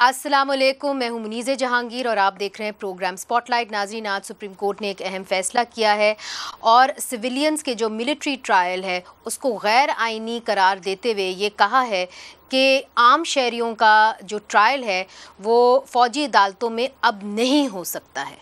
अस्सलाम वालेकुम, मैं हूं मुनीज़ जहांगीर और आप देख रहे हैं प्रोग्राम स्पॉटलाइट। नाज़रीन, आज सुप्रीम कोर्ट ने एक अहम फैसला किया है और सिविलियंस के जो मिलिट्री ट्रायल है उसको गैर आइनी करार देते हुए ये कहा है कि आम शहरियों का जो ट्रायल है वो फ़ौजी अदालतों में अब नहीं हो सकता है।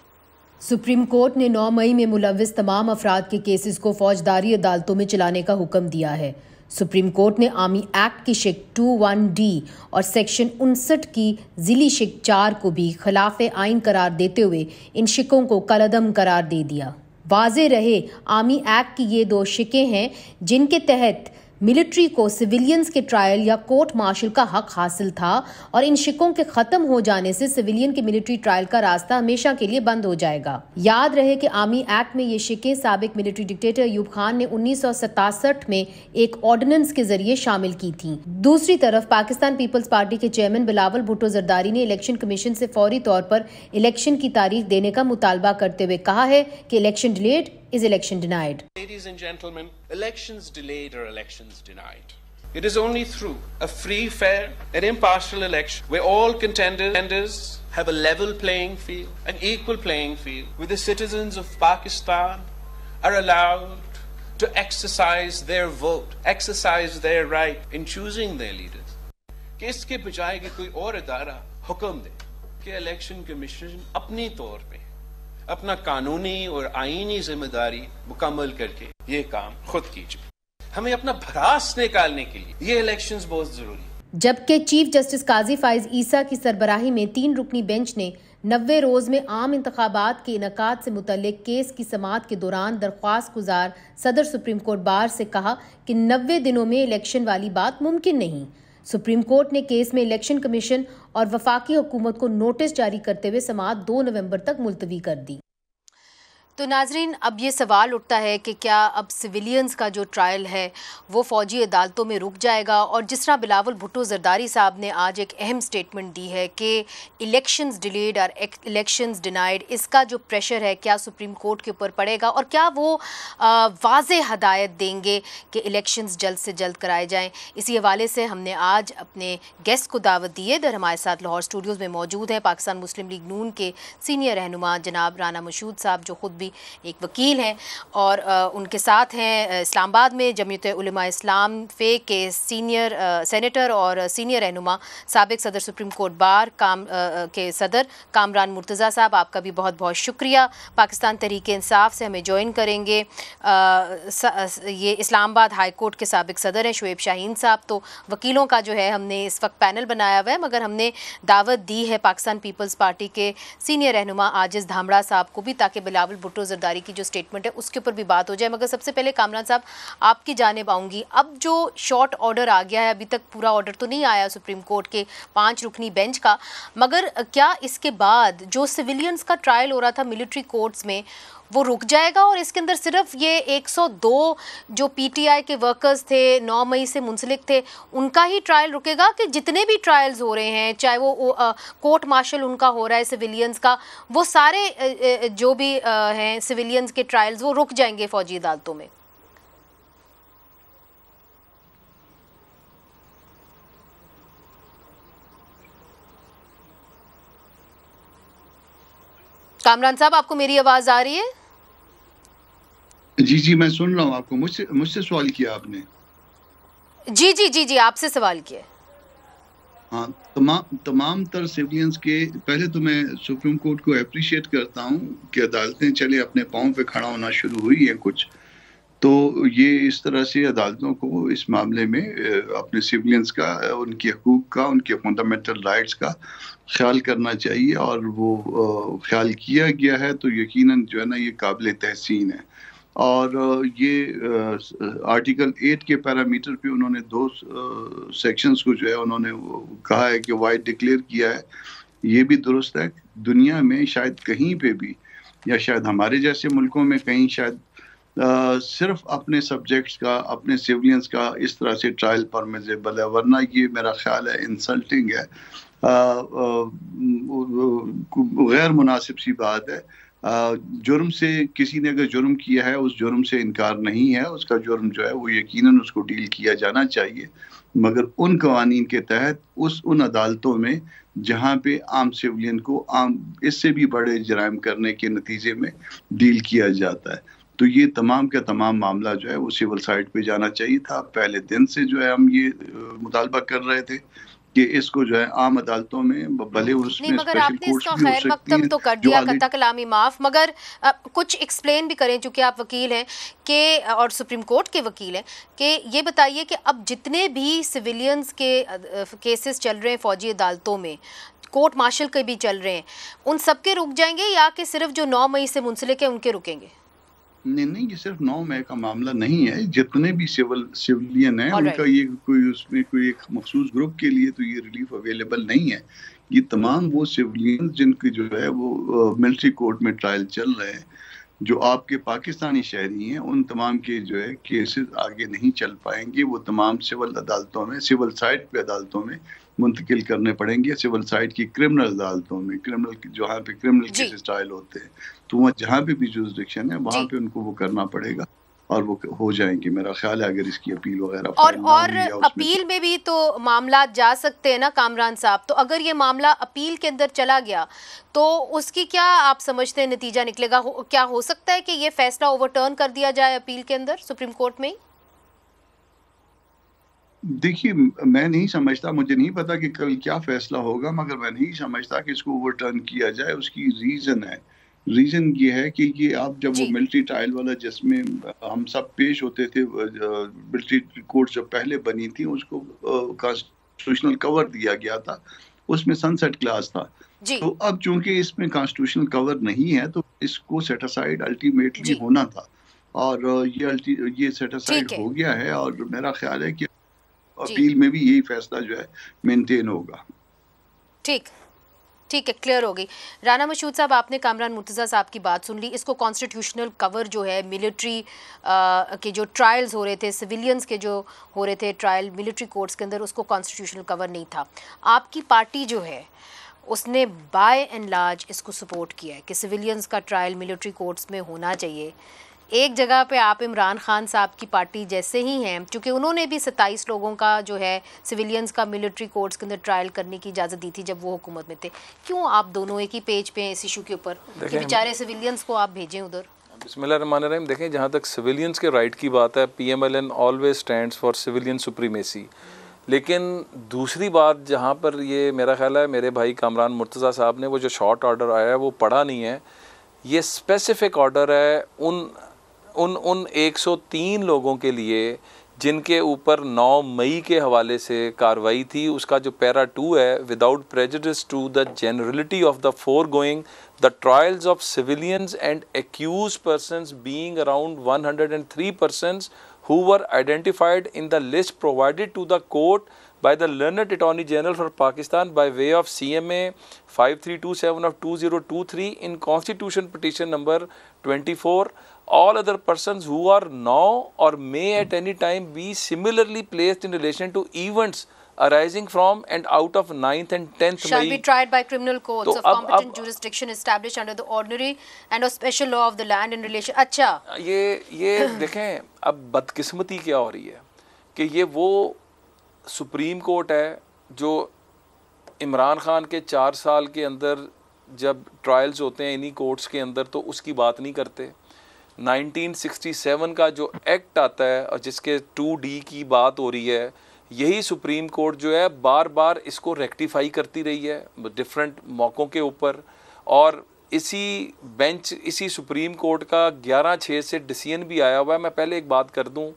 सुप्रीम कोर्ट ने 9 मई में मुलव्विस तमाम अफराद के केसेस को फौजदारी अदालतों में चलाने का हुक्म दिया है। सुप्रीम कोर्ट ने आर्मी एक्ट की शिक 21D और सेक्शन 59 की जिली शिक 4 को भी खिलाफ आइन करार देते हुए इन शिकों को कलअदम करार दे दिया। वाज़े रहे, आर्मी एक्ट की ये 2 शिकें हैं जिनके तहत मिलिट्री को सिविलियंस के ट्रायल या कोर्ट मार्शल का हक हासिल था और इन शिकों के खत्म हो जाने से सिविलियन के मिलिट्री ट्रायल का रास्ता हमेशा के लिए बंद हो जाएगा। याद रहे कि आर्मी एक्ट में ये शिकें साबिक मिलिट्री डिक्टेटर अयूब खान ने 1967 में एक ऑर्डिनेंस के जरिए शामिल की थी। दूसरी तरफ पाकिस्तान पीपल्स पार्टी के चेयरमैन बिलावल भुट्टो जरदारी ने इलेक्शन कमीशन से फौरी तौर पर इलेक्शन की तारीख देने का मुतालबा करते हुए कहा है कि election delayed is election denied. Ladies and gentlemen, elections delayed or elections denied. It is only through a free, fair and impartial election where all contenders have a level playing field, an equal playing field, where the citizens of Pakistan are allowed to exercise their vote, exercise their right in choosing their leaders. कि इसके बजाय कि कोई और अदारा हुक्म दे कि election commission अपनी तौर पे अपना कानूनी और आईनी जिम्मेदारी मुकम्मल करके ये काम खुद कीजिए। हमें अपना भरास निकालने के लिए ये इलेक्शंस बहुत जरूरी है। जबकि चीफ जस्टिस काजी फाइज ईसा की सरबराही में 3 रुकनी बेंच ने 90 रोज में आम इंतखाबात के इनकाद से मुतल्लिक केस की समाअत के दौरान दरख्वास्त गुजार सदर सुप्रीम कोर्ट बार से कहा कि 90 दिनों में इलेक्शन वाली बात मुमकिन नहीं। सुप्रीम कोर्ट ने केस में इलेक्शन कमीशन और वफाकी हुकूमत को नोटिस जारी करते हुए समाअत 2 नवंबर तक मुलतवी कर दी। तो नाजरीन, अब ये सवाल उठता है कि क्या अब सिविलियंस का जो ट्रायल है वो फ़ौजी अदालतों में रुक जाएगा। और जिस तरह बिलावल भुट्टो जरदारी साहब ने आज एक अहम स्टेटमेंट दी है कि इलेक्शंस डिलेड और इलेक्शंस डिनाइड, इसका जो प्रेशर है क्या सुप्रीम कोर्ट के ऊपर पड़ेगा और क्या वो वाज़े हदायत देंगे कि इलेक्शंस जल्द से जल्द कराए जाएँ। इसी हवाले से हमने आज अपने गेस्ट को दावत दी है। इधर हमारे साथ लाहौर स्टूडियोज़ में मौजूद है पाकिस्तान मुस्लिम लीग नून के सीनियर रहनुमा जनाब राना मशहूद साहब, जो ख़ुद एक वकील हैं, और उनके साथ हैं इस्लामाबाद में जमीयत उलमा इस्लाम फे के सीनियर सेनेटर और सीनियर रहनुमा साबिक सदर सुप्रीम कोर्ट बार के सदर कामरान मुर्तज़ा साहब। आपका भी बहुत बहुत शुक्रिया। पाकिस्तान तहरीक इंसाफ से हमें ज्वाइन करेंगे ये इस्लामाबाद हाई कोर्ट के साबिक सदर हैं शुएब शाहीन साहब। तो वकीलों का जो है हमने इस वक्त पैनल बनाया हुआ है, मगर हमने दावत दी है पाकिस्तान पीपल्स पार्टी के सीनियर रहनुमा आजिज़ धामड़ा साहब को भी, ताकि बिलावल भुट्टो जरदारी की जो स्टेटमेंट है उसके ऊपर भी बात हो जाए। मगर सबसे पहले कामरान साहब, आपकी जानिब आऊँगी। अब जो शॉर्ट ऑर्डर आ गया है, अभी तक पूरा ऑर्डर तो नहीं आया सुप्रीम कोर्ट के 5 रुकनी बेंच का, मगर क्या इसके बाद जो सिविलियंस का ट्रायल हो रहा था मिलिट्री कोर्ट्स में वो रुक जाएगा और इसके अंदर सिर्फ ये 102 जो पीटीआई के वर्कर्स थे 9 मई से मुंसलिक थे उनका ही ट्रायल रुकेगा, कि जितने भी ट्रायल्स हो रहे हैं, चाहे वो कोर्ट मार्शल उनका हो रहा है सिविलियंस का, वो सारे जो भी हैं सिविलियंस के ट्रायल्स वो रुक जाएंगे फौजी अदालतों में? कामरान साहब, आपको मेरी आवाज आ रही है? जी मैं सुन रहा हूँ आपको। मुझसे सवाल किया आपने? जी आपसे सवाल किया। हाँ, तमाम तर सिविलियंस के, पहले तो मैं सुप्रीम कोर्ट को अप्रिशिएट करता हूँ कि अदालतें चले अपने पाँव पे खड़ा होना शुरू हुई है कुछ, तो ये इस तरह से अदालतों को इस मामले में अपने सिविलियंस का, उनके हकूक़ का, उनके फंडामेंटल राइट्स का ख्याल करना चाहिए, और वो ख्याल किया गया है तो यकीनन जो है ना ये काबिल तहसीन है। और ये आर्टिकल 8 के पैरामीटर पे उन्होंने 2 सेक्शंस को जो है उन्होंने कहा है कि वाइड डिक्लेयर किया है। ये भी दुरुस्त है। दुनिया में शायद कहीं पे भी, या शायद हमारे जैसे मुल्कों में कहीं, शायद सिर्फ अपने सब्जेक्ट्स का, अपने सिविलियंस का इस तरह से ट्रायल परमिसेबल है, वरना ये मेरा ख्याल है इंसल्टिंग है, गैर मुनासिब सी बात है। जुर्म से, किसी ने अगर जुर्म किया है उस जुर्म से इनकार नहीं है, उसका जुर्म जो है वो यकीनन उसको डील किया जाना चाहिए। मगर उन कवानीन के तहत उन अदालतों में जहाँ पे आम सिविलियन को आम इससे भी बड़े जराइम करने के नतीजे में डील किया जाता है। तो ये तमाम का तमाम मामला जो है वो सिविल साइड पे जाना चाहिए था। पहले दिन से जो है हम ये मुतालबा कर रहे थे कि इसको जो है आम अदालतों में भले उसमें नहीं, मगर आपने इसका खैर मकदम तो कर दिया, कता कलामी माफ, मगर कुछ एक्सप्लेन भी करें, चूंकि आप वकील हैं कि और सुप्रीम कोर्ट के वकील हैं, कि ये बताइए कि अब जितने भी सिविलियंस के केसेस चल रहे हैं फौजी अदालतों में, कोर्ट मार्शल के भी चल रहे हैं, उन सब के रुक जाएंगे या कि सिर्फ जो 9 मई से मुंसलिक है उनके रुकेंगे? नहीं, ये सिर्फ 9 मई का मामला नहीं है। जितने भी सिविलियन है उनका ये कोई उसमें कोई एक मखसूस ग्रुप के लिए तो ये रिलीफ अवेलेबल नहीं है। ये तमाम वो सिविलियन जिनके जो है वो मिलिट्री कोर्ट में ट्रायल चल रहे हैं, जो आपके पाकिस्तानी शहरी हैं, उन तमाम के जो है केसेस आगे नहीं चल पाएंगे। वो तमाम सिविल अदालतों में, सिविल साइड पे अदालतों में मुंतकिल करने पड़ेंगे। सिविल साइड की क्रिमिनल अदालतों में, क्रिमिनल जहाँ पे क्रिमिनल केसेस ट्रायल होते हैं, तो वहाँ जहाँ पे भी जुरिस्डिक्शन है वहाँ पे उनको वो करना पड़ेगा और वो हो जाएंगे। मेरा ख्याल है अगर इसकी अपील वगैरह और अपील में भी तो मामला जा सकते हैं ना कामरान साहब। तो अगर ये मामला अपील के अंदर चला गया तो उसकी क्या आप समझते हैं नतीजा निकलेगा? क्या हो सकता है कि ये फैसला ओवरटर्न कर दिया जाए अपील के अंदर सुप्रीम कोर्ट में? देखिए, मैं नहीं समझता, मुझे नहीं पता कि कल क्या फैसला होगा, मगर मैं नहीं समझता कि इसको ओवरटर्न किया जाए। उसकी रीज़न ये है कि ये आप जब वो मिलिट्री ट्रायल वाला जिसमें हम सब पेश होते थे, मिलिट्री कोर्ट जो पहले बनी थी उसको कॉन्स्टिट्यूशनल कवर दिया गया था, उसमें सनसेट क्लास था। तो अब चूंकि इसमें कॉन्स्टिट्यूशनल कवर नहीं है तो इसको सेट असाइड अल्टीमेटली होना था, और ये सेट असाइड हो गया है। और मेरा ख्याल है कि अपील में भी यही फैसला जो है मेंटेन होगा। ठीक है, क्लियर हो गई। राना मशहूद साहब, आपने कामरान मुर्तज़ा साहब की बात सुन ली। इसको कॉन्स्टिट्यूशनल कवर जो है मिलिट्री के जो ट्रायल्स हो रहे थे, सिविलियंस के जो हो रहे थे ट्रायल मिलिट्री कोर्ट्स के अंदर, उसको कॉन्स्टिट्यूशनल कवर नहीं था। आपकी पार्टी जो है उसने बाय एंड लार्ज इसको सपोर्ट किया है कि सिविलियंस का ट्रायल मिलिट्री कोर्ट्स में होना चाहिए। एक जगह पे आप इमरान खान साहब की पार्टी जैसे ही हैं, क्योंकि उन्होंने भी 27 लोगों का जो है सिविलियंस का मिलिट्री कोर्ट्स के अंदर ट्रायल करने की इजाज़त दी थी जब वो हुकूमत में थे। क्यों आप दोनों एक ही पेज पे हैं इस इशू के ऊपर कि बेचारे सिविलियंस को आप भेजें उधर? बिस्मिल्लाहिर्रहमानिर्रहीम। देखें, जहाँ तक सिविलियंस के राइट की बात है, PMLN always stands for civilian supremacy. लेकिन दूसरी बात जहाँ पर ये मेरा ख्याल है मेरे भाई कामरान मुर्तज़ा साहब ने वो जो शॉर्ट ऑर्डर आया है वो पढ़ा नहीं है। ये स्पेसिफिक ऑर्डर है उन 103 लोगों के लिए जिनके ऊपर 9 मई के हवाले से कार्रवाई थी। उसका जो पैरा 2 है, without prejudice to the generality of the foregoing the trials of civilians and accused persons being around 103 persons who were identified in the list provided to the court by the learned Attorney General for Pakistan by way of CMA 5327 of 2023 in Constitution Petition number 24. All other persons who are now or may at any time be similarly placed in relation to events arising from and out of 9th and 10th May shall be tried by criminal courts of competent jurisdiction established under the ordinary and of special law of the land in relation। अच्छा, ये देखें अब बदकिस्मती क्या हो रही है कि ये वो सुप्रीम कोर्ट है जो इमरान खान के 4 साल के अंदर जब ट्रायल्स होते हैं इन्हीं कोर्ट्स के अंदर तो उसकी बात नहीं करते। 1967 का जो एक्ट आता है और जिसके 2D की बात हो रही है, यही सुप्रीम कोर्ट जो है बार बार इसको रेक्टिफाई करती रही है डिफरेंट मौक़ों के ऊपर। और इसी बेंच, इसी सुप्रीम कोर्ट का 11/6 से डिसीजन भी आया हुआ है। मैं पहले एक बात कर दूं,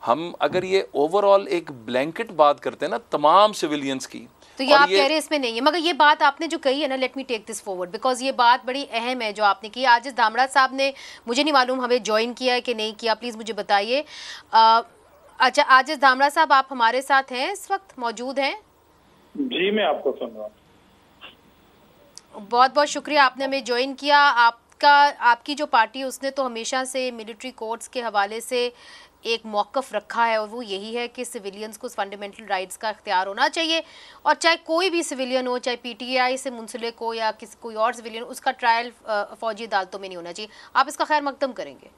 हम अगर ये ओवरऑल एक ब्लैंकेट बात करते हैं ना तमाम सिविलियंस की, तो ये आप कह रहे हैं इसमें नहीं है, मगर ये बात आपने जो कही है ना, let me take this forward because ये बात बड़ी अहम है जो आपने की। आजिज़ धामड़ा साहब ने, मुझे नहीं मालूम हमें ज्वाइन किया है कि नहीं किया, प्लीज़ मुझे बताइए। अच्छा, आजिज़ धामड़ा साहब आप हमारे साथ हैं, इस वक्त मौजूद हैं? जी, मैं आपको सुन रहा हूँ। बहुत बहुत शुक्रिया, आपने हमें ज्वाइन किया। आपकी जो पार्टी है उसने तो हमेशा से मिलिट्री कोर्ट्स के हवाले से एक मौक़िफ़ रखा है और वो यही है कि सिविलियंस को फंडामेंटल राइट्स का इख्तियार होना चाहिए, और चाहे कोई भी सिविलियन हो, चाहे PTI से मुंसलिक हो या कोई और सिविलियन, उसका ट्रायल फ़ौजी अदालतों में नहीं होना चाहिए। आप इसका खैर मकदम करेंगे?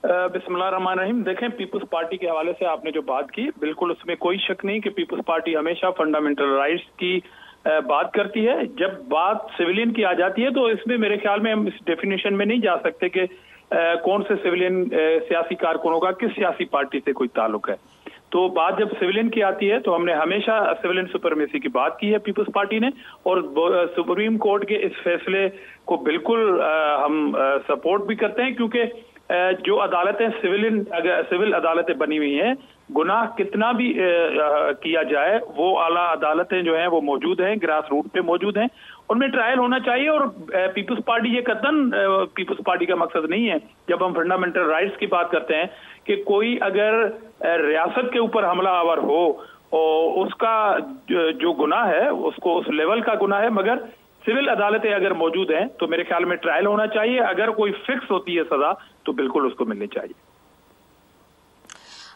बिस्मिल्लाहिर्रहमानिर्रहीम। देखें, पीपल्स पार्टी के हवाले से आपने जो बात की, बिल्कुल उसमें कोई शक नहीं कि पीपल्स पार्टी हमेशा फंडामेंटल राइट्स की बात करती है। जब बात सिविलियन की आ जाती है तो इसमें मेरे ख्याल में हम इस डेफिनेशन में नहीं जा सकते कि कौन से सिविलियन सियासी कारकुनों का किस सियासी पार्टी से कोई ताल्लुक है। तो बात जब सिविलियन की आती है तो हमने हमेशा सिविलियन सुपरमेसी की बात की है पीपल्स पार्टी ने, और सुप्रीम कोर्ट के इस फैसले को बिल्कुल हम सपोर्ट भी करते हैं, क्योंकि जो अदालतें सिविल अदालतें बनी हुई हैं, गुनाह कितना भी किया जाए वो आला अदालतें जो हैं वो मौजूद हैं, ग्रास रूट पे मौजूद हैं, उनमें ट्रायल होना चाहिए। और पीपल्स पार्टी ये कतन पीपल्स पार्टी का मकसद नहीं है, जब हम फंडामेंटल राइट्स की बात करते हैं, कि कोई अगर रियासत के ऊपर हमलावर हो और उसका जो गुनाह है उसको उस लेवल का गुनाह है, मगर सिविल अदालतें अगर मौजूद हैं तो मेरे ख्याल में ट्रायल होना चाहिए। अगर कोई फिक्स होती है सजा तो बिल्कुल उसको मिलनी चाहिए।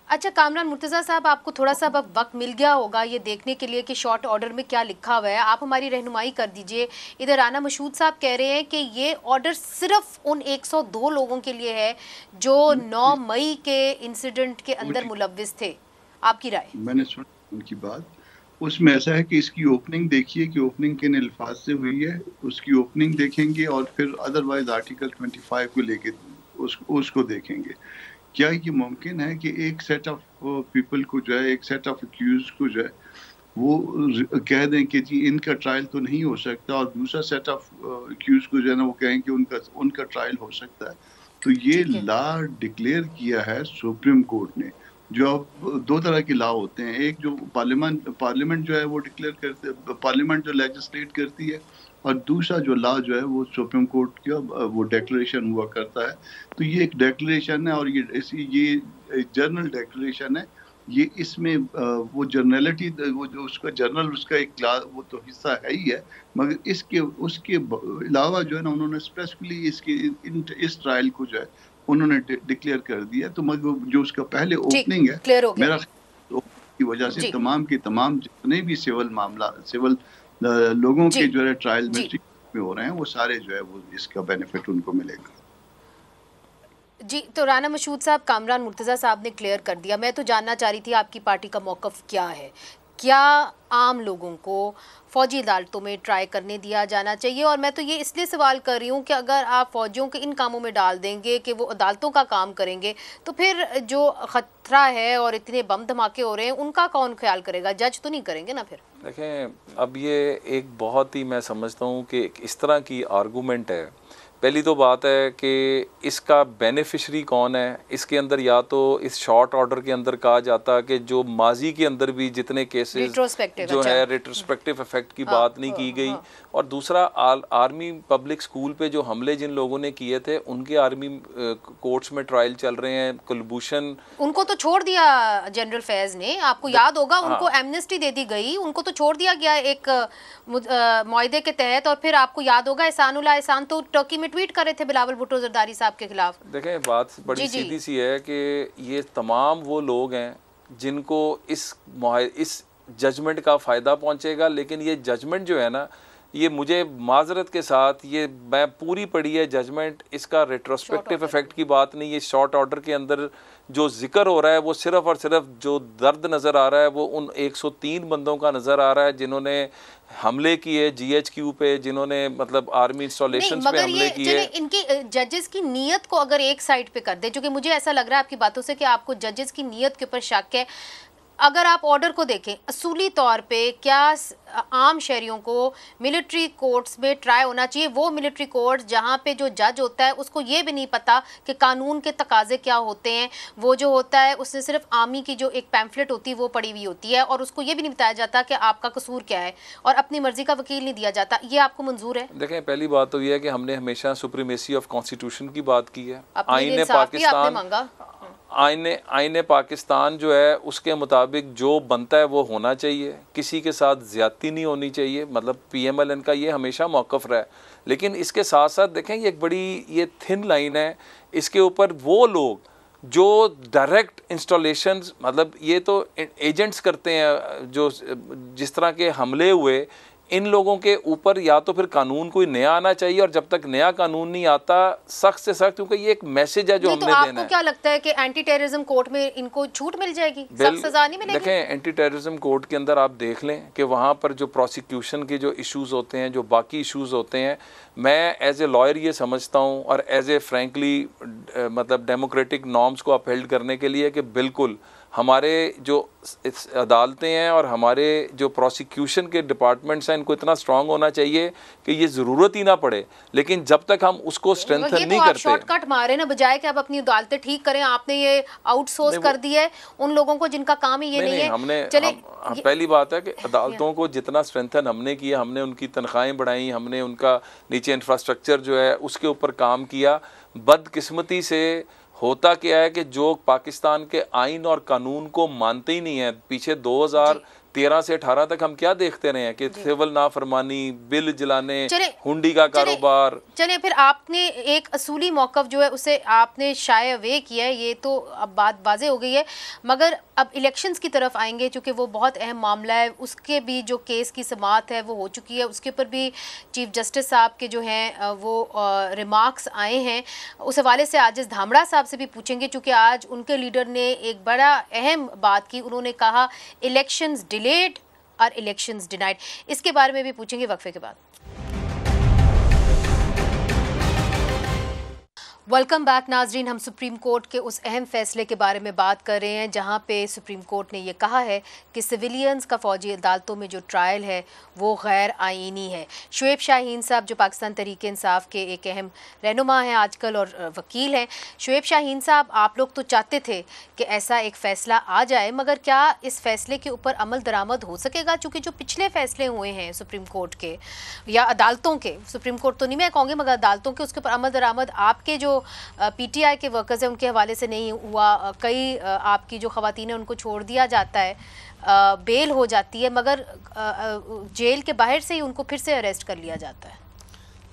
अच्छा कामरान मुर्तज़ा साहब, आपको थोड़ा सा अब वक्त मिल गया होगा ये देखने के लिए कि शॉर्ट ऑर्डर में क्या लिखा हुआ है, आप हमारी रहनुमाई कर दीजिए। इधर राना मशहूद साहब कह रहे हैं कि ये ऑर्डर सिर्फ उन 102 लोगों के लिए है जो 9 मई के इंसिडेंट के अंदर मुलव्विस थे। आपकी राय? मैंने सुना उनकी बात। उसमें ऐसा है कि इसकी ओपनिंग देखिए कि ओपनिंग किन अल्फाज से हुई है, उसकी ओपनिंग देखेंगे और फिर अदरवाइज आर्टिकल 25 को लेके उसको देखेंगे। क्या ये मुमकिन है कि एक सेट ऑफ पीपल को जो है, एक सेट ऑफ अक्यूज को जो है वो कह दें कि जी इनका ट्रायल तो नहीं हो सकता, और दूसरा सेट ऑफ अक्यूज को जो है ना वो कहें कि उनका ट्रायल हो सकता है? तो ये लॉ डिक्लेयर किया है सुप्रीम कोर्ट ने। जो अब दो तरह के लॉ होते हैं, एक जो पार्लियामेंट जो है वो डिक्लेयर करते, पार्लियामेंट जो लेजिस्लेट करती है, और दूसरा जो लॉ जो है वो सुप्रीम कोर्ट का वो डिक्लेरेशन हुआ करता है। तो ये एक डिक्लेरेशन है, और ये जर्नल डिक्लेरेशन है। ये इसमें वो जर्नलिटी, वो जो उसका जर्नल, उसका एक वो तो हिस्सा है ही है, मगर उसके अलावा जो है ना उन्होंने स्पेसिफिकली इस ट्रायल को जो है उन्होंने डिक्लेयर कर दिया। तो मगर जो उसका पहले ओपनिंग है, मेरा की वजह से तमाम के तमाम जितने भी सिविल लोगों के जो है ट्रायल में हो रहे हैं, वो सारे जो है वो इसका बेनिफिट उनको मिलेगा। जी, तो राना मशहूद साहब, कामरान मुर्तज़ा साहब ने क्लियर कर दिया। मैं तो जानना चाह रही थी आपकी पार्टी का मौक़िफ़ क्या है। क्या आम लोगों को फ़ौजी अदालतों में ट्राई करने दिया जाना चाहिए? और मैं तो ये इसलिए सवाल कर रही हूँ कि अगर आप फ़ौजियों के इन कामों में डाल देंगे कि वो अदालतों का काम करेंगे, तो फिर जो ख़तरा है और इतने बम धमाके हो रहे हैं उनका कौन ख्याल करेगा? जज तो नहीं करेंगे ना फिर? देखें, अब ये एक बहुत ही, मैं समझता हूँ कि इस तरह की आर्गूमेंट है। पहली तो बात है कि इसका बेनिफिशरी कौन है। इसके अंदर या तो इस शॉर्ट ऑर्डर के अंदर कहा जाता कि जो माजी के अंदर भी जितने केसेस जो है रेट्रोस्पेक्टिव इफेक्ट की बात नहीं की गई, और दूसरा आर्मी पब्लिक स्कूल पे जो हमले जिन लोगों ने किए थे उनके आर्मी कोर्ट्स में ट्रायल चल रहे हैं। कुलभूषण, उनको तो छोड़ दिया जनरल फैज ने, आपको याद होगा, उनको एमनेस्टी दे दी गई, उनको तो छोड़ दिया गया एक मुआहदे के तहत। और फिर आपको याद होगा एहसान तो टर्की में ट्वीट कर रहे थे बिलावल भुट्टो जरदारी साहब के खिलाफ। देखें, बात बड़ी सीधी सी है कि ये तमाम वो लोग हैं जिनको इस जजमेंट का फ़ायदा पहुंचेगा, लेकिन ये जजमेंट जो है ना, ये मुझे माजरत के साथ, ये मैं पूरी पढ़ी है जजमेंट, इसका रेट्रोस्पेक्टिव इफेक्ट की बात नहीं। ये शॉर्ट ऑर्डर के अंदर जो जिक्र हो रहा है वो सिर्फ और सिर्फ जो दर्द नज़र आ रहा है वो उन 103 बंदों का नज़र आ रहा है जिन्होंने हमले किए GHQ पे, जिन्होंने मतलब आर्मी इंस्टॉलेशंस पे हमले किए। इनकी जजेस की नीयत को अगर एक साइड पे कर दे, जो कि मुझे ऐसा लग रहा है आपकी बातों से कि आपको जजेस की नीयत के ऊपर शक है। अगर आप ऑर्डर को देखें असूली तौर पे, क्या आम शहरियों को मिलिट्री कोर्ट्स में ट्राई होना चाहिए? वो मिलिट्री कोर्ट जहाँ पे जो जज होता है उसको ये भी नहीं पता कि कानून के तकाजे क्या होते हैं। वो जो होता है उससे सिर्फ आर्मी की जो एक पैम्फलेट होती है वो पड़ी हुई होती है, और उसको ये भी नहीं बताया जाता कि आपका कसूर क्या है, और अपनी मर्जी का वकील नहीं दिया जाता। ये आपको मंजूर है? देखें, पहली बात तो ये है कि हमने हमेशा सुप्रीमेसी ऑफ कॉन्स्टिट्यूशन की बात की है। आईने पाकिस्तान जो है उसके मुताबिक जो बनता है वो होना चाहिए, किसी के साथ ज्यादती नहीं होनी चाहिए। मतलब PMLN का ये हमेशा मौक़िफ़ रहा है। लेकिन इसके साथ साथ देखें, ये एक बड़ी ये थिन लाइन है। इसके ऊपर वो लोग जो डायरेक्ट इंस्टॉलेशंस, मतलब ये तो एजेंट्स करते हैं, जो जिस तरह के हमले हुए इन लोगों के ऊपर या तो फिर कानून कोई नया आना चाहिए, और जब तक नया कानून नहीं आता सख्त से सख्त, क्योंकि ये एक मैसेज है जो हमने देना है। आपको क्या लगता है कि एंटी टेररिज्म कोर्ट में इनको छूट मिल जाएगी, सख्त सजा नहीं मिलेगी? देखें, एंटी टेररिज्म कोर्ट के अंदर आप देख लें कि वहाँ पर जो प्रोसिक्यूशन के जो इश्यूज होते हैं, जो बाकी इश्यूज होते हैं, मैं एज ए लॉयर ये समझता हूँ, और एज ए फ्रेंकली मतलब डेमोक्रेटिक नॉर्म्स को अपहेल्ड करने के लिए, कि बिल्कुल हमारे जो अदालतें हैं और हमारे जो प्रोसिक्यूशन के डिपार्टमेंट्स हैं, इनको इतना स्ट्रांग होना चाहिए कि ये ज़रूरत ही ना पड़े। लेकिन जब तक हम उसको स्ट्रेंथन नहीं करते, शॉर्टकट मारे ना, बजाय कि आप अपनी अदालतें ठीक करें, आपने ये आउटसोर्स कर दिया है उन लोगों को जिनका काम ही ये नहीं है। हमने पहली बात है कि अदालतों को जितना स्ट्रेंथन हमने किया, हमने उनकी तनख्वाहें बढ़ाई, हमने उनका नीचे इंफ्रास्ट्रक्चर जो है उसके ऊपर काम किया। बदकिस्मती से होता क्या है कि जो पाकिस्तान के आइन और कानून को मानते ही नहीं है, पीछे 2013 से 18 तक हम क्या देखते रहे हैं कि सिविल नाफरमानी, बिल जलाने, हुंडी का कारोबार। चलिए फिर आपने एक असूली मौक़िफ़ जो है उसे आपने शाये अवे किया है, ये तो अब बात वाज़े हो गई है, मगर अब इलेक्शंस की तरफ आएंगे चूँकि वो बहुत अहम मामला है। उसके भी जो केस की समाअत है वो हो चुकी है, उसके ऊपर भी चीफ जस्टिस साहब के जो हैं वो रिमार्क्स आए हैं। उस हवाले से आजिज़ धामड़ा साहब से भी पूछेंगे, चूँकि आज उनके लीडर ने एक बड़ा अहम बात की, उन्होंने कहा इलेक्शंस डिलेड और इलेक्शंस डिनाइड। इसके बारे में भी पूछेंगे वक्फे के बाद। वेलकम बैक नाजरीन, हम सुप्रीम कोर्ट के उस अहम फैसले के बारे में बात कर रहे हैं जहां पे सुप्रीम कोर्ट ने ये कहा है कि सिविलियंस का फ़ौजी अदालतों में जो ट्रायल है वो गैर आईनी है। शुएब शाहीन साहब जो पाकिस्तान तहरीक इंसाफ के एक अहम रहनुमा हैं आजकल और वकील हैं, शुएब शाहीन साहब, आप लोग तो चाहते थे कि ऐसा एक फ़ैसला आ जाए, मगर क्या इस फैसले के ऊपर अमल दरामद हो सकेगा? चूँकि जो पिछले फ़ैसले हुए हैं सुप्रीम कोर्ट के या अदालतों के, सुप्रीम कोर्ट तो नहीं मैं कहूँगी मगर अदालतों के, उसके ऊपर अमल दरामद आपके जो पीटीआई के वर्कर्स हैं उनके हवाले से नहीं हुआ। कई आपकी जो ख़वातीन हैं उनको छोड़ दिया जाता है, बेल हो जाती है, मगर जेल के बाहर से ही उनको फिर से अरेस्ट कर लिया जाता है।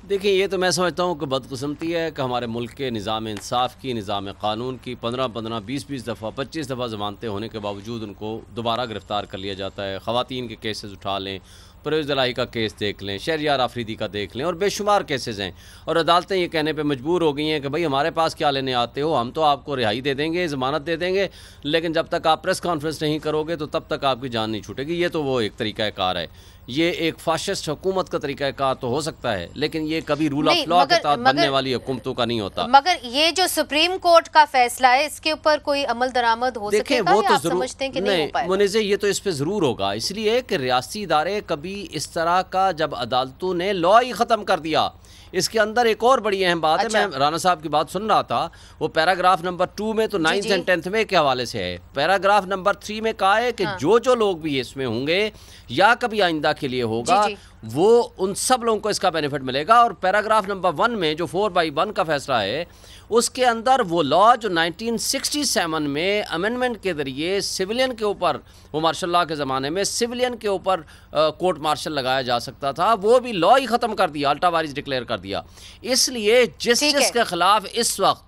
देखिए, ये तो मैं समझता हूँ कि बदकिस्मती है कि हमारे मुल्क के निज़ाम इंसाफ की, निज़ाम कानून की 15-15, 20-20 दफ़ा, 25 दफ़ा ज़मानतें होने के बावजूद उनको दोबारा गिरफ़्तार कर लिया जाता है। ख़वातीन के केसेस उठा लें, परवेज़ इलाही का केस देख लें, शहरियार आफरीदी का देख लें, और बेशुमार केसेस हैं, और अदालतें ये कहने पे मजबूर हो गई हैं कि भाई हमारे पास क्या लेने आते हो, हम तो आपको रिहाई दे देंगे, ज़मानत दे देंगे, लेकिन जब तक आप प्रेस कॉन्फ्रेंस नहीं करोगे तो तब तक आपकी जान नहीं छूटेगी। ये तो वो एक तरीक़ाकार है, ये एक फाशिस्ट हुकूमत का तरीक़ाकार तो हो सकता है, लेकिन ये कभी रूल ऑफ लॉ के तहत बनने वाली हुकूमतों का नहीं होता। मगर ये जो सुप्रीम कोर्ट का फैसला है इसके ऊपर कोई अमल दरामद हो सकेगा, वो या तो आप समझते हैं कि नहीं हो पाएगा? मुनीज़े, ये तो इस पे ज़रूर होगा, इसलिए कि रियासती इदारे कभी इस तरह का, जब अदालतों ने लॉ ही ख़त्म कर दिया। इसके अंदर एक और बड़ी अहम बात है, मैं राना साहब की बात सुन रहा था, वो पैराग्राफ नंबर 2 में तो 9th एंड 10th में के हवाले से है। पैराग्राफ नंबर 3 में कहा है कि जो लोग भी इसमें होंगे या कभी आइंदा के लिए होगा, वो उन सब लोगों को इसका बेनिफिट मिलेगा। और पैराग्राफ नंबर 1 में जो 4/1 का फैसला है, उसके अंदर वो लॉ जो 1967 में अमेंडमेंट के ज़रिए सिविलियन के ऊपर, वो मार्शल लॉ के ज़माने में सिविलियन के ऊपर कोर्ट मार्शल लगाया जा सकता था, वो भी लॉ ही ख़त्म कर दिया, अल्ट्रा वारिस डिक्लेयर कर दिया। इसलिए जिस के ख़िलाफ़ इस वक्त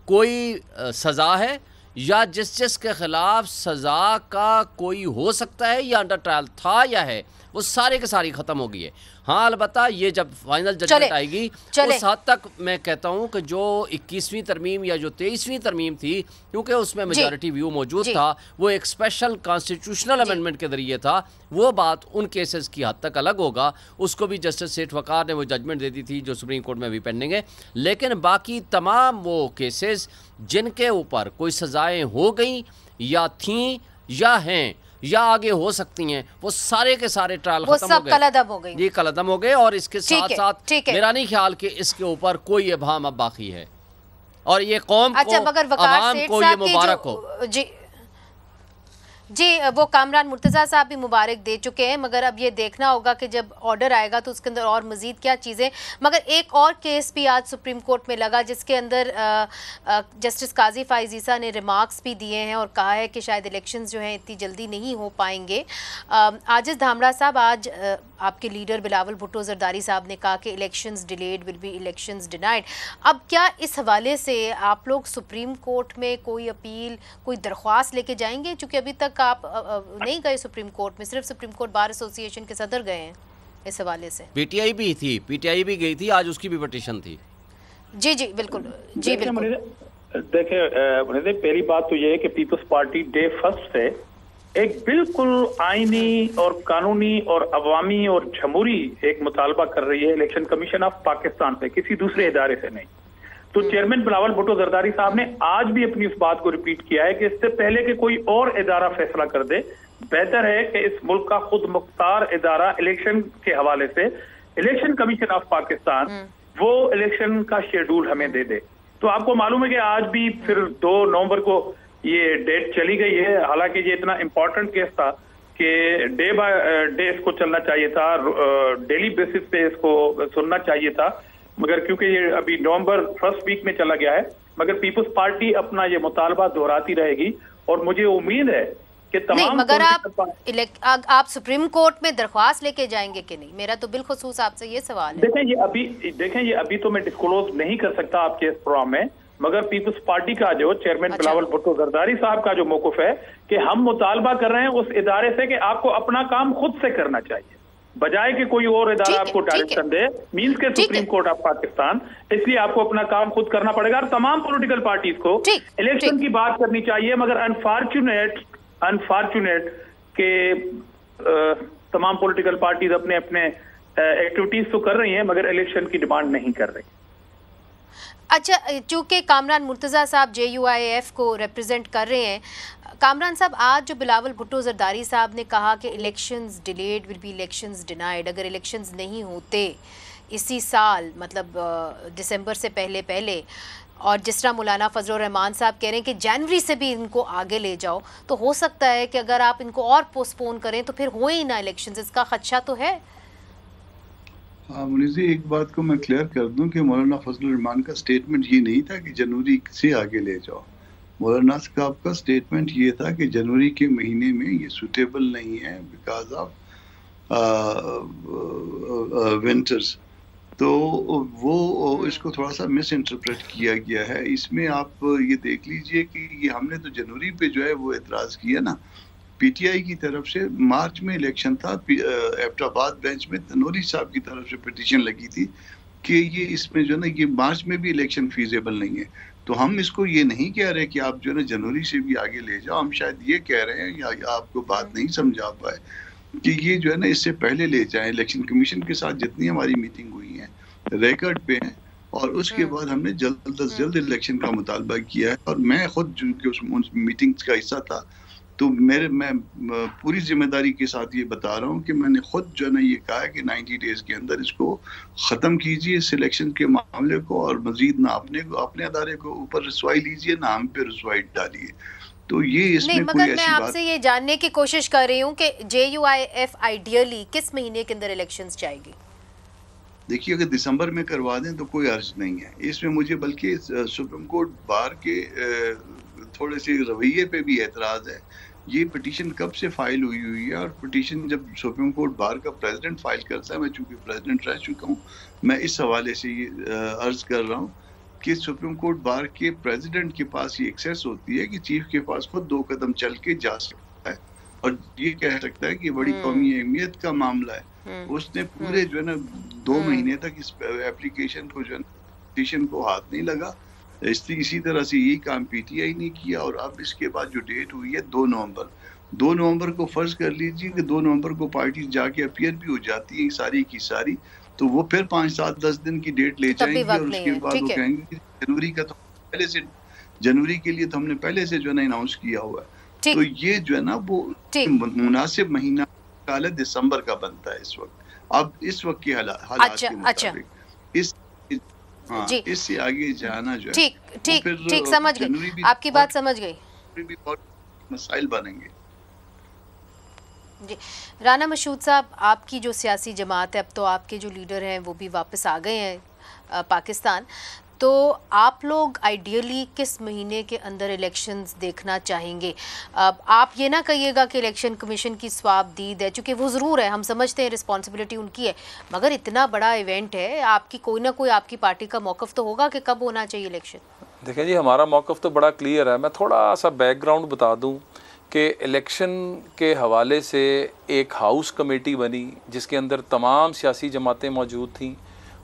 कोई सज़ा है या जिस के ख़िलाफ़ सज़ा का कोई हो सकता है या अंडर ट्रायल था या है, वो सारे के सारी ख़त्म हो गई है। हाँ, अलबत्ता ये जब फाइनल जजमेंट आएगी उस हद तक मैं कहता हूँ कि जो 21वीं तरमीम या जो 23वीं तरमीम थी, क्योंकि उसमें मेजॉरिटी व्यू मौजूद था, वो एक स्पेशल कॉन्स्टिट्यूशनल अमेंडमेंट के ज़रिए था, वो बात उन केसेस की हद तक अलग होगा। उसको भी जस्टिस सेठ वक़ार ने वो जजमेंट दे दी थी जो सुप्रीम कोर्ट में भी पेंडिंग है। लेकिन बाकी तमाम वो केसेस जिनके ऊपर कोई सज़ाएँ हो गई या थीं या हैं या आगे हो सकती हैं, वो सारे के सारे ट्रायल खत्म हो गए, कलअदम हो गए। ये कलअदम हो गए, और इसके साथ साथ मेरा नहीं ख्याल कि इसके ऊपर कोई इबाहम अब बाकी है, और ये कौम को, अवाम को ये मुबारक हो। जी, वो कामरान मुर्तज़ा साहब भी मुबारक दे चुके हैं, मगर अब ये देखना होगा कि जब ऑर्डर आएगा तो उसके अंदर और मज़ीद क्या चीज़ें। मगर एक और केस भी आज सुप्रीम कोर्ट में लगा जिसके अंदर जस्टिस काजी फ़ाइज़ ईसा ने रिमार्क्स भी दिए हैं और कहा है कि शायद इलेक्शंस जो हैं इतनी जल्दी नहीं हो पाएंगे। आजिज़ धामड़ा साहब, आज आपके लीडर बिलावल भुट्टो ज़रदारी साहब ने कहा कि elections delayed will be elections denied. अब क्या इस हवाले से आप लोग सुप्रीम कोर्ट में कोई अपील, कोई दरख्वास्त लेके जाएंगे? चूँकि अभी तक आप नहीं गए सुप्रीम कोर्ट में, सिर्फ सुप्रीम कोर्ट बार एसोसिएशन के सदर गए हैं। इस हवाले से? पीटीआई भी थी, पीटीआई भी गई थी, आज उसकी भी पिटीशन थी। जी जी बिल्कुल, जी बिल्कुल। देखिए पहली बात तो ये है कि पीपल्स पार्टी डे फर्स्ट से एक बिल्कुल आईनी और कानूनी और अवामी और जमहूरी एक मुतालबा कर रही है इलेक्शन कमीशन ऑफ पाकिस्तान से, किसी दूसरे इदारे से नहीं। तो चेयरमैन बिलावल भुट्टो जरदारी साहब ने आज भी अपनी उस बात को रिपीट किया है कि इससे पहले कि कोई और इदारा फैसला कर दे, बेहतर है कि इस मुल्क का खुद मुख्तार इदारा इलेक्शन के हवाले से इलेक्शन कमीशन ऑफ पाकिस्तान वो इलेक्शन का शेड्यूल हमें दे दे। तो आपको मालूम है कि आज भी फिर 2 नवंबर को ये डेट चली गई है। हालांकि ये इतना इम्पोर्टेंट केस था कि डे बाय डे इसको चलना चाहिए था, डेली बेसिस पे इसको सुनना चाहिए था, मगर क्योंकि ये अभी नवंबर फर्स्ट वीक में चला गया है, मगर पीपल्स पार्टी अपना ये मुतालबा दोहराती रहेगी। और मुझे उम्मीद है कि तमाम, मगर आप सुप्रीम कोर्ट में दरख्वास्त लेके जाएंगे कि नहीं? मेरा तो बिलखुसूस आपसे ये सवाल है। देखें ये अभी तो मैं डिस्क्लोज नहीं कर सकता आपके इस प्रोग्राम में, मगर पीपल्स पार्टी का जो चेयरमैन बिलावल भुट्टो जरदारी साहब का जो मौक़िफ़ है कि हम मुतालबा कर रहे हैं उस इदारे से कि आपको अपना काम खुद से करना चाहिए, बजाय कि कोई और इदारा आपको डायरेक्शन दे, मींस के सुप्रीम कोर्ट ऑफ पाकिस्तान। इसलिए आपको अपना काम खुद करना पड़ेगा। और तमाम पॉलिटिकल पार्टीज को इलेक्शन की बात करनी चाहिए, मगर अनफॉर्चुनेट के तमाम पॉलिटिकल पार्टीज अपने अपने एक्टिविटीज तो कर रही हैं, मगर इलेक्शन की डिमांड नहीं कर रही। अच्छा, चूंकि कामरान मुर्तज़ा साहब JUIF को रिप्रेजेंट कर रहे हैं, कामरान साहब आज जो बिलावल भुट्टो जरदारी साहब ने कहा कि elections delayed will be elections denied, अगर इलेक्शंस नहीं होते इसी साल मतलब दिसंबर से पहले, और जिस तरह मौलाना फजलुर रहमान साहब कह रहे हैं कि जनवरी से भी इनको आगे ले जाओ, तो हो सकता है कि अगर आप इनको और पोस्टपोन करें तो फिर हो ही ना इलेक्शंस, इसका खदशा तो है। हाँ मुनीज़ी, एक बात को मैं क्लियर कर दूं कि मौलाना फजलुर रहमान का स्टेटमेंट ये नहीं था कि जनवरी से आगे ले जाओ। मौलाना साहब का स्टेटमेंट ये था कि जनवरी के महीने में ये सूटेबल नहीं है बिकॉज ऑफ विंटर्स। तो वो इसको थोड़ा सा मिस इंटरप्रेट किया गया है। इसमें आप ये देख लीजिए कि ये हमने तो जनवरी पे जो है वो एतराज़ किया ना, पीटीआई की तरफ से मार्च में इलेक्शन था, एबटाबाद बेंच में तनूरी साहब की तरफ से पिटीशन लगी थी कि ये इसमें जो है ना ये मार्च में भी इलेक्शन फीजेबल नहीं है। तो हम इसको ये नहीं कह रहे कि आप जो है ना जनवरी से भी आगे ले जाओ, हम शायद ये कह रहे हैं या आपको बात नहीं समझा पाए कि ये जो है ना इससे पहले ले जाएं। इलेक्शन कमीशन के साथ जितनी हमारी मीटिंग हुई है रिकॉर्ड पे है, और उसके बाद हमने जल्द अज जल्द इलेक्शन का मुतालबा किया है। और मैं खुद जो उस मीटिंग्स का हिस्सा था, तो मैं पूरी जिम्मेदारी के साथ ये बता रहा हूँ कि मैंने खुद जो है ना ये कहा है कि 90 डेज के अंदर इसको ख़त्म कीजिए सिलेक्शन के मामले को, और मजीद ना अपने अदारे को ऊपर रसवाई लीजिए ना हम पे रसवाई डालिए। तो ये इसमें नहीं, मगर मैं आपसे ये जानने की कोशिश कर रही हूँ कि JUIF आइडियली किस महीने के अंदर इलेक्शंस जाएगी? देखिए, अगर दिसंबर में करवा दें तो कोई अर्ज नहीं है इसमें मुझे, बल्कि सुप्रीम कोर्ट बार के थोड़े से रवैये पे भी एतराज़ है। ये पिटीशन कब से फाइल हुई है, और पिटीशन जब सुप्रीम कोर्ट बार का प्रेसिडेंट फाइल करता है, मैं चूंकि प्रेसिडेंट रह चुका हूँ, मैं इस हवाले से ये अर्ज कर रहा हूँ कि सुप्रीम कोर्ट बार के प्रेसिडेंट के पास ये एक्सेस होती है कि चीफ के पास खुद 2 कदम चल के जा सकता है और ये कह सकता है कि बड़ी कौमी अहमियत का मामला है। उसने पूरे जो है ना 2 महीने तक इस एप्लीकेशन को जो है पिटीशन को हाथ नहीं लगा। इसी तरह से यही काम पीटीआई ने किया। और अब इसके बाद जो डेट हुई है 2 नवंबर को फर्ज कर लीजिए कि 2 नवंबर को पार्टी जाके अपीयर भी हो जाती है सारी की सारी, तो वो फिर 5, 7, 10 दिन की डेट ले जाएंगे और उसके बाद वो कहेंगे कि जनवरी का तो पहले से, जनवरी के लिए तो हमने पहले से जो है ना अनाउंस किया हुआ है। तो ये जो है ना वो मुनासिब महीना काले दिसंबर का बनता है इस वक्त। अब इस वक्त के हालात के मुताबिक इससे आगे जाना जो है ठीक समझ गई, आपकी बात समझ गई। भी बहुत मसाइल बनेंगे। जी राना मशहूद साहब, आपकी जो सियासी जमात है, अब तो आपके जो लीडर हैं वो भी वापस आ गए हैं पाकिस्तान, तो आप लोग आइडियली किस महीने के अंदर इलेक्शंस देखना चाहेंगे? अब आप ये ना कहिएगा कि इलेक्शन कमीशन की स्वाबदीद है, चूँकि वो ज़रूर है, हम समझते हैं रिस्पॉन्सिबिलिटी उनकी है, मगर इतना बड़ा इवेंट है, आपकी कोई ना कोई आपकी पार्टी का मौक़िफ़ तो होगा कि कब होना चाहिए इलेक्शन। देखें जी, हमारा मौक़िफ़ तो बड़ा क्लियर है। मैं थोड़ा सा बैकग्राउंड बता दूं कि इलेक्शन के हवाले से एक हाउस कमेटी बनी जिसके अंदर तमाम सियासी जमातें मौजूद थीं।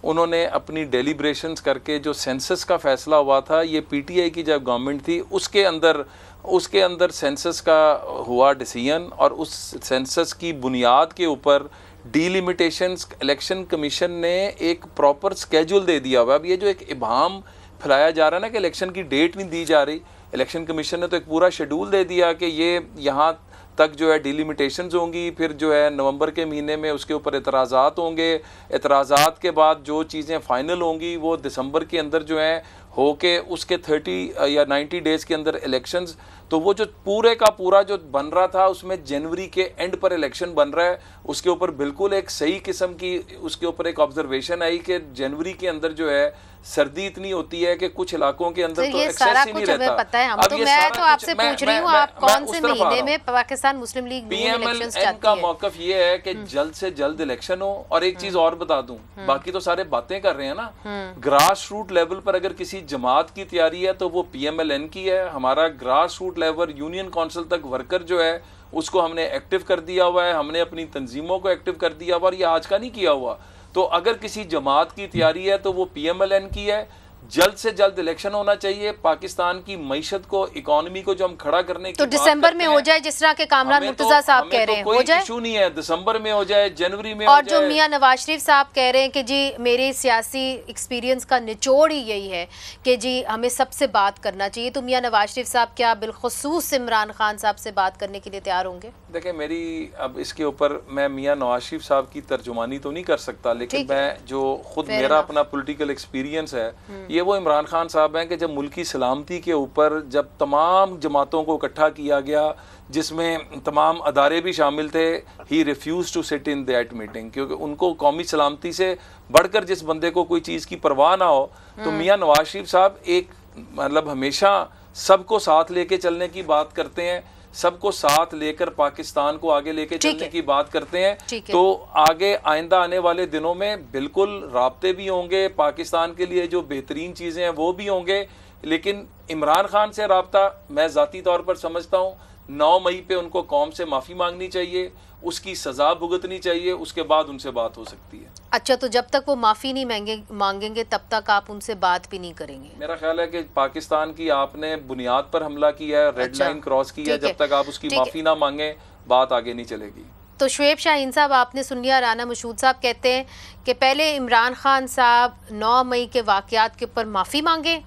उन्होंने अपनी डेलिब्रेशंस करके जो सेंसस का फ़ैसला हुआ था, ये पीटीआई की जब गवर्नमेंट थी उसके अंदर सेंसस का हुआ डिसीजन, और उस सेंसस की बुनियाद के ऊपर डीलिमिटेशंस इलेक्शन कमीशन ने एक प्रॉपर स्केड्यूल दे दिया हुआ। अब ये जो एक इबाम फैलाया जा रहा है ना कि इलेक्शन की डेट नहीं दी जा रही, इलेक्शन कमीशन ने तो एक पूरा शेड्यूल दे दिया कि ये यहाँ तक जो है डिलिमिटेशंस होंगी, फिर जो है नवंबर के महीने में उसके ऊपर एतराज़ात होंगे, एतराज़ात के बाद जो चीज़ें फ़ाइनल होंगी वो दिसंबर के अंदर जो है होके उसके 30 या 90 डेज़ के अंदर इलेक्शंस। तो वो जो पूरे का पूरा जो बन रहा था उसमें जनवरी के एंड पर इलेक्शन बन रहा है, उसके ऊपर बिल्कुल एक सही किस्म की उसके ऊपर एक ऑब्जर्वेशन आई कि जनवरी के अंदर जो है सर्दी इतनी होती है कि कुछ इलाकों के अंदर तो एक्सेस ही नहीं रहता। पता है, हम तो मैं तो आपसे पूछ रही हूँ आप कौन से महीने में पाकिस्तान मुस्लिम लीग इलेक्शंस चाहती है? का मौकफ ये है कि जल्द से जल्द इलेक्शन हो। और एक चीज और बता दूं, बाकी तो सारे बातें कर रहे हैं ना, ग्रास रूट लेवल पर अगर किसी जमात की तैयारी है तो वो PMLN की है। हमारा grass root level union council तक वर्कर जो है उसको हमने एक्टिव कर दिया हुआ है, हमने अपनी तंजीमों को एक्टिव कर दिया हुआ, और ये आज का नहीं किया हुआ। तो अगर किसी जमात की तैयारी है तो वो PMLN की है। जल्द से जल्द इलेक्शन होना चाहिए। पाकिस्तान की मईशत को, इकोनॉमी को जो हम खड़ा करने की तो दिसंबर में हो जाए, जिस तरह के कामरान मुर्तजा साहब कह रहे हैं, हो जाए, इशू नहीं है। दिसंबर में हो जाए, जनवरी में और हो जाए। जो मियां नवाज शरीफ साहब कह रहे हैं कि जी मेरे सियासी एक्सपीरियंस का निचोड़ ही यही है कि जी हमें सबसे बात करना चाहिए, तो मियां नवाज शरीफ साहब क्या बिलखुसूस इमरान खान साहब से बात करने के लिए तैयार होंगे? देखिए, मेरी अब इसके ऊपर मैं मियां नवाज शरीफ साहब की तर्जुमानी तो नहीं कर सकता, लेकिन मैं जो खुद मेरा अपना पॉलिटिकल एक्सपीरियंस है ये वो इमरान खान साहब हैं कि जब मुल्की सलामती के ऊपर जब तमाम जमातों को इकट्ठा किया गया जिसमें तमाम अदारे भी शामिल थे, he refuse to sit in that meeting, क्योंकि उनको कौमी सलामती से बढ़कर जिस बंदे को कोई चीज़ की परवाह ना हो, तो मियां नवाज शरीफ साहब एक मतलब हमेशा सबको साथ लेके चलने की बात करते हैं, सबको साथ लेकर पाकिस्तान को आगे लेके चलने की बात करते हैं। तो आगे आइंदा आने वाले दिनों में बिल्कुल राब्ते भी होंगे, पाकिस्तान के लिए जो बेहतरीन चीज़ें हैं वो भी होंगे, लेकिन इमरान खान से राब्ता मैं ज़ाती तौर पर समझता हूँ 9 मई पे उनको कौम से माफ़ी मांगनी चाहिए, उसकी सज़ा भुगतनी चाहिए, उसके बाद उनसे बात हो सकती है। अच्छा, तो जब तक वो माफ़ी नहीं मांगेंगे तब तक आप उनसे बात भी नहीं करेंगे? मेरा ख्याल है कि पाकिस्तान की आपने बुनियाद पर हमला किया है, रेड लाइन क्रॉस की है, जब तक आप उसकी माफ़ी ना मांगे बात आगे नहीं चलेगी। तो शुएब शाहीन साहब, आपने सुन लिया, राना मशहूद साहब कहते हैं कि पहले इमरान खान साहब 9 मई के वाक़यात के ऊपर माफ़ी मांगे,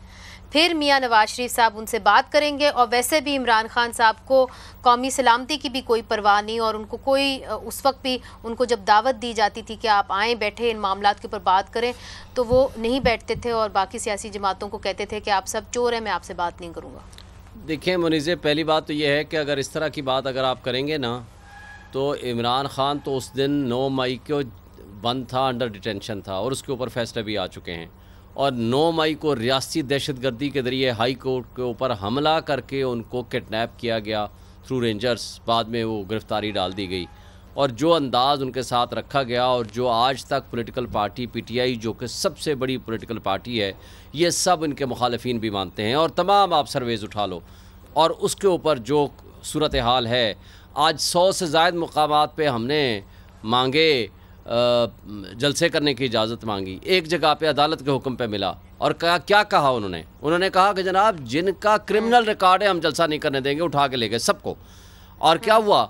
फिर मियां नवाज शरीफ साहब उनसे बात करेंगे। और वैसे भी इमरान खान साहब को कौमी सलामती की भी कोई परवाह नहीं, और उनको कोई उस वक्त भी उनको जब दावत दी जाती थी कि आप आएँ बैठे इन मामलात के ऊपर बात करें, तो वो नहीं बैठते थे और बाकी सियासी जमातों को कहते थे कि आप सब चोर हैं, मैं आपसे बात नहीं करूँगा। देखिए मुनीज़े, पहली बात तो ये है कि अगर इस तरह की बात अगर आप करेंगे ना, तो इमरान खान तो उस दिन 9 मई को बंद था, अंडर डिटेंशन था, और उसके ऊपर फैसले भी आ चुके हैं। और 9 मई को रियासती दहशतगर्दी के ज़रिए हाई कोर्ट के ऊपर हमला करके उनको किडनैप किया गया थ्रू रेंजर्स, बाद में वो गिरफ़्तारी डाल दी गई। और जो अंदाज़ उनके साथ रखा गया, और जो आज तक पॉलिटिकल पार्टी PTI जो कि सबसे बड़ी पॉलिटिकल पार्टी है, ये सब इनके मुखालिफिन भी मानते हैं, और तमाम आप सर्वेज़ उठा लो, और उसके ऊपर जो सूरत हाल है, आज 100 से ज़ायद मुकामात पे हमने मांगे जलसे करने की इजाज़त मांगी, एक जगह पे अदालत के हुक्म पे मिला, और क्या कहा उन्होंने कहा कि जनाब जिनका क्रिमिनल रिकॉर्ड है हम जलसा नहीं करने देंगे, उठा के ले गए सबको। और क्या हुआ,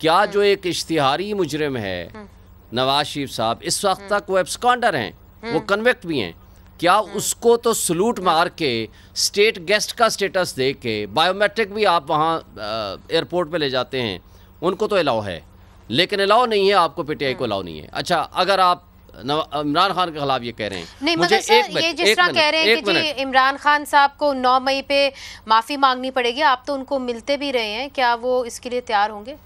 क्या जो एक इश्तिहारी मुजरिम है नवाज शरीफ साहब, इस वक्त तक वो एब्सकॉन्डर हैं, वो कन्विक्ट भी हैं, क्या उसको तो सलूट मार के स्टेट गेस्ट का स्टेटस दे के बायोमेट्रिक भी आप वहाँ एयरपोर्ट पे ले जाते हैं, उनको तो अलाउ है, लेकिन अलाउ नहीं है आपको, PTI को अलाउ नहीं है। अच्छा, अगर आप इमरान खान के खिलाफ ये कह रहे हैं, नहीं मुझे ये जिस तरह कह रहे हैं कि जी इमरान खान साहब को 9 मई पे माफ़ी मांगनी पड़ेगी, आप तो उनको मिलते भी रहे हैं, क्या वो इसके लिए तैयार होंगे?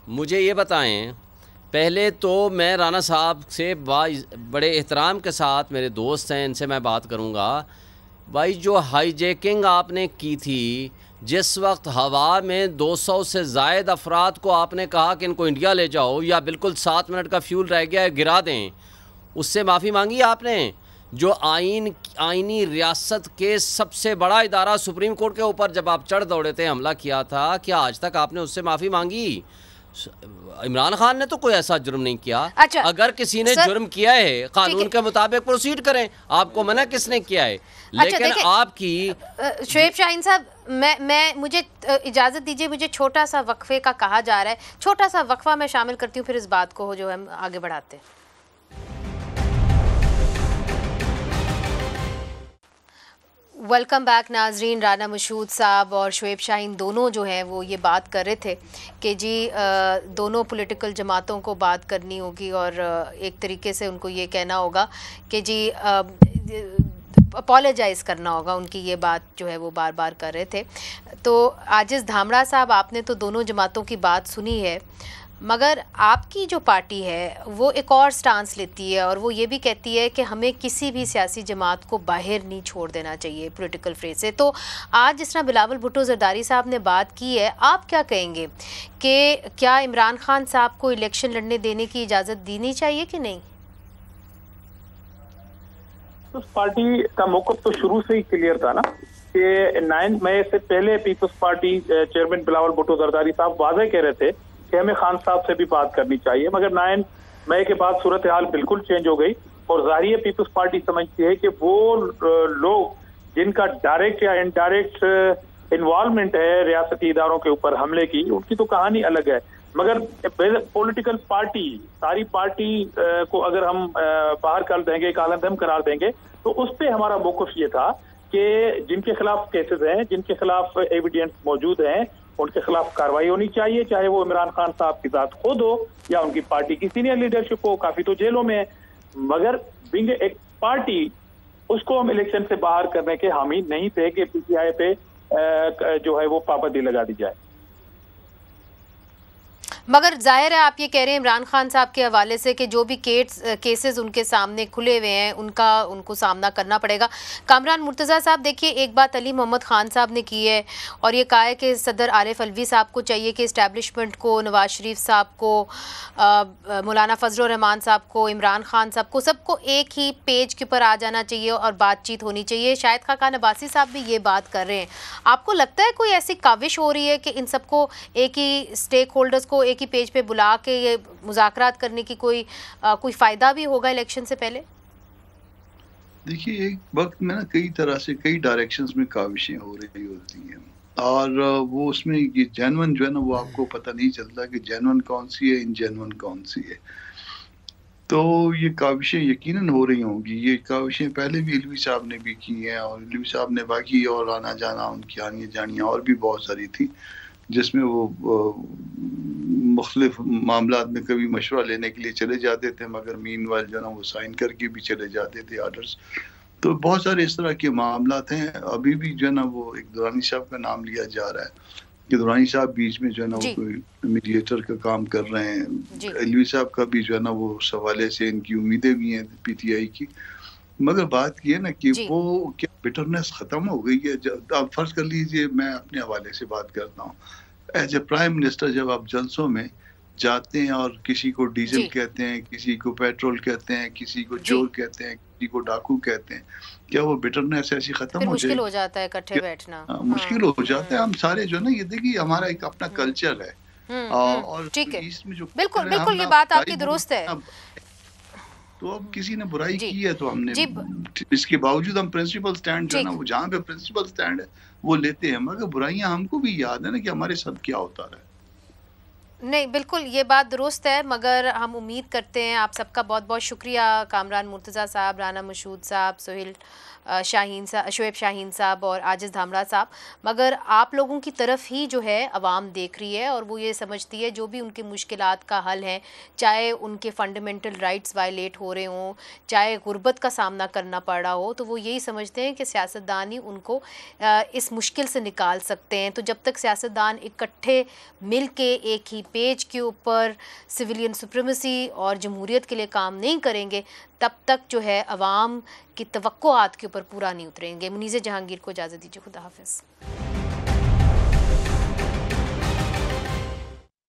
मुझे ये बताएं, पहले तो मैं राना साहब से बड़े एहतराम के साथ, मेरे दोस्त हैं, इनसे मैं बात करूँगा। भाई, जो हाईजैकिंग आपने की थी, जिस वक्त हवा में 200 से ज़ायद अफराद को आपने कहा कि इनको इंडिया ले जाओ, या बिल्कुल 7 मिनट का फ्यूल रह गया है गिरा दें, उससे माफ़ी मांगी आपने। जो आईनी रियासत के सबसे बड़ा इदारा सुप्रीम कोर्ट के ऊपर जब आप चढ़ दौड़े थे, हमला किया था, क्या आज तक आपने उससे माफ़ी मांगी? इमरान खान ने तो कोई ऐसा जुर्म नहीं किया। अच्छा, अगर किसी ने जुर्म किया है कानून के मुताबिक प्रोसीड करें, आपको मना किसने किया है? लेकिन आपकी शोएब शाहीन साहब, मैं मुझे इजाज़त दीजिए, मुझे छोटा सा वक्फे का कहा जा रहा है, छोटा सा वक्फा मैं शामिल करती हूँ, फिर इस बात को जो हम आगे बढ़ाते हैं। वेलकम बैक नाजरीन। राना मशहूद साहब और शोएब शाहीन दोनों जो हैं वो ये बात कर रहे थे कि जी दोनों पॉलिटिकल जमातों को बात करनी होगी और एक तरीके से उनको ये कहना होगा कि जी अपोलोजाइज़ करना होगा। उनकी ये बात जो है वो बार बार कर रहे थे। तो आजिज़ धामड़ा साहब, आपने तो दोनों जमातों की बात सुनी है, मगर आपकी जो पार्टी है वो एक और स्टांस लेती है और वो ये भी कहती है कि हमें किसी भी सियासी जमात को बाहर नहीं छोड़ देना चाहिए पॉलिटिकल फ्रेज से। तो आज जिस तरह बिलावल भुट्टो जरदारी साहब ने बात की है, आप क्या कहेंगे कि क्या इमरान खान साहब को इलेक्शन लड़ने देने की इजाज़त देनी चाहिए कि नहीं? उस पार्टी का मौक़िफ़ तो शुरू से ही क्लियर था ना कि 9 मई से पहले People's Party chairman Bilawal Bhutto Zardari साहब वाज़ेह कह रहे थे कि हमें खान साहब से भी बात करनी चाहिए, मगर 9 मई के बाद सूरत हाल बिल्कुल चेंज हो गई और ज़ाहिर पीपल्स पार्टी समझती है कि वो लोग जिनका डायरेक्ट या इनडायरेक्ट इन्वॉल्वमेंट है रियासती इदारों के ऊपर हमले की, उनकी तो कहानी अलग है। मगर पॉलिटिकल पार्टी, सारी पार्टी को अगर हम बाहर कर देंगे, कालंदम करार देंगे, तो उस पर हमारा मौक़िफ़ ये था कि जिनके खिलाफ केसेस हैं, जिनके खिलाफ एविडेंस मौजूद हैं, उनके खिलाफ कार्रवाई होनी चाहिए, चाहे वो इमरान खान साहब की जात खुद हो या उनकी पार्टी की सीनियर लीडरशिप हो। काफी तो जेलों में है, मगर बिंग एक पार्टी उसको हम इलेक्शन से बाहर करने के हामी नहीं थे कि पीटीआई पे जो है वो पाबंदी लगा दी जाए। मगर जाहिर है आप ये कह रहे हैं इमरान खान साहब के हवाले से कि जो भी केसेस उनके सामने खुले हुए हैं उनको सामना करना पड़ेगा। कामरान मुर्तज़ा साहब, देखिए एक बात अली मोहम्मद खान साहब ने की है और ये कहा है कि सदर आरिफ अलवी साहब को चाहिए कि इस्टेब्लिशमेंट को, नवाज शरीफ साहब को, मौलाना फजल रहमान साहब को, इमरान खान साहब को, सबको एक ही पेज के ऊपर आ जाना चाहिए और बातचीत होनी चाहिए। शाहिद खान अब्बासी साहब भी ये बात कर रहे हैं। आपको लगता है कोई ऐसी काविश हो रही है कि इन सबको एक ही स्टेक होल्डर्स को एक ही पेज पे बुला के ये मुज़ाकरात करने की कोई फ़ायदा भी होगा इलेक्शन से पहले? देखिए, एक वक्त में ना कई तरह से कई डायरेक्शंस में काविशें हो रही होती हैं और वो उसमें ये जेन्युइन जो है ना वो आपको पता नहीं चलता कि जेन्युइन कौन सी है, इनजेन्युइन कौन सी है। तो ये काविशें यकीनन हो रही होंगी। ये काविशें पहले भी इल्वी साहब ने भी की हैं और इल्वी साहब ने बाकी और आना जाना उनकी आनियाँ जानियाँ और भी बहुत सारी थी जिसमें वो मुख्तलिफ मामलात में कभी मशवरा लेने के लिए चले जाते थे, मगर मीनवाइल जो ना वो साइन करके भी चले जाते थे आर्डर्स। तो बहुत सारे इस तरह के मामलात हैं। अभी भी जो है ना वो एक दुरानी साहब का नाम लिया जा रहा है कि दुरानी साहब बीच में जो है ना वो कोई मीडिएटर का काम कर रहे हैं। इल्वी साहब का भी जो है ना वो उस हवाले से इनकी उम्मीदें भी हैं पीटीआई की। मगर बात ये है ना कि वो क्या बिटरनेस खत्म हो गई है? आप फर्ज कर लीजिए, मैं अपने हवाले से बात करता हूँ। एज ए प्राइम मिनिस्टर जब आप जलसों में जाते हैं और किसी को डीजल कहते हैं, किसी को पेट्रोल कहते हैं, किसी को चोर कहते हैं, किसी को डाकू कहते हैं, क्या वो बिटरनेस ऐसी खत्म हो जाए? मुश्किल हो जाता है इकट्ठे बैठना। मुश्किल हो जाता है। हम सारे जो है ना, ये देखिए हमारा एक अपना कल्चर है और इसमें जो बिल्कुल बिल्कुल ये बात आपकी दुरुस्त है। तो अब किसी ने बुराई की है तो हमने इसके बावजूद हम प्रिंसिपल स्टैंड जो है ना वो जहाँ पे प्रिंसिपल स्टैंड है वो लेते हैं, मगर बुराइयां हमको भी याद है ना कि हमारे साथ क्या होता है। नहीं, बिल्कुल ये बात दुरुस्त है, मगर हम उम्मीद करते हैं। आप सबका बहुत बहुत शुक्रिया, कामरान मुर्तज़ा साहब, राना मशहूद साहब, सोहेल शाहीन साहब, शोएब शाहीन साहब और आजिज़ धामड़ा साहब। मगर आप लोगों की तरफ ही जो है अवाम देख रही है और वो ये समझती है जो भी उनकी मुश्किलात का हल है, चाहे उनके फंडामेंटल राइट्स वायलेट हो रहे हों, चाहे गुर्बत का सामना करना पड़ रहा हो, तो वो यही समझते हैं कि सियासतदान ही उनको इस मुश्किल से निकाल सकते हैं। तो जब तक सियासतदान इकट्ठे मिल के एक ही पेज के ऊपर सिविलियन सुप्रीमेसी और जमहूरियत के लिए काम नहीं करेंगे, तब तक जो है अवाम की तवक्कुआत के ऊपर पूरा नहीं उतरेंगे। मुनीज़ जहांगीर को इजाज़त दीजिए। खुदा हाफ़िज़।